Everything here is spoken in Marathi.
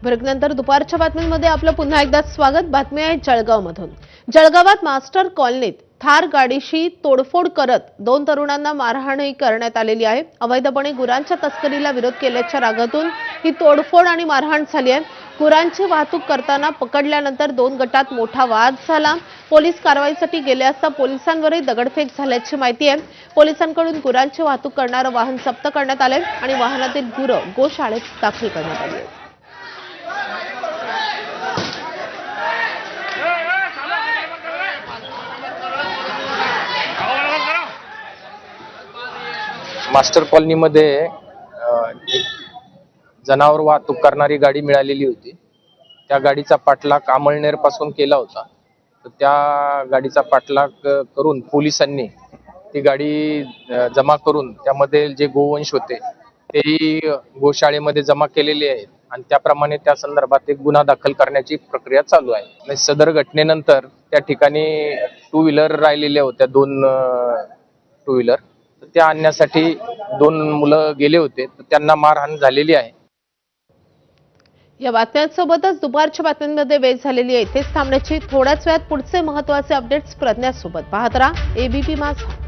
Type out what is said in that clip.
ब्रेकनंतर दुपारच्या बातम्यांमध्ये आपलं पुन्हा एकदा स्वागत। बातमी आहे जळगावमधून। जळगावात मास्टर कॉलनीत थार गाडीशी तोडफोड करत 2 तरुणांना मारहाणही करण्यात आलेली आहे। अवैधपणे गुरांच्या तस्करीला विरोध केल्याच्या रागातून ही तोडफोड आणि मारहाण झाली आहे। गुरांची वाहतूक करताना पकडल्यानंतर 2 गटात मोठा वाद झाला। पोलीस कारवाईसाठी गेले असता पोलिसांवरही दगडफेक झाल्याची माहिती आहे। पोलिसांकडून गुरांची वाहतूक करणारं वाहन जप्त करण्यात आले आणि वाहनातील गुरं गोशाळेत दाखल करण्यात आली आहेत। मास्टर कॉलनीमध्ये एक जनावर वाहतूक करणारी गाडी मिळालेली होती। त्या गाडीचा पाठलाग अमळनेर पासून केला होता। तर त्या गाडीचा पाठलाग करून पोलिसांनी ती गाडी जमा करून त्यामध्ये जे गोवंश होते तेही गोशाळेमध्ये जमा केलेले आहेत आणि त्याप्रमाणे त्या संदर्भात एक गुन्हा दाखल करण्याची प्रक्रिया चालू आहे। सदर घटनेनंतर त्या ठिकाणी 2 व्हीलर राहिलेल्या होत्या, 2 2 व्हीलर त्या आणण्यासाठी 2 मुलं गेले होते, तर त्यांना मारहाण झालेली आहे। या बातम्यांसोबतच दुपारच्या बातम्यांमध्ये वेळ झालेली आहे। इथेच थांबण्याची थोड्याच वेळात पुढचे महत्त्वाचे अपडेट्स प्रज्ञासोबत पाहत राहा एबीपी माझा।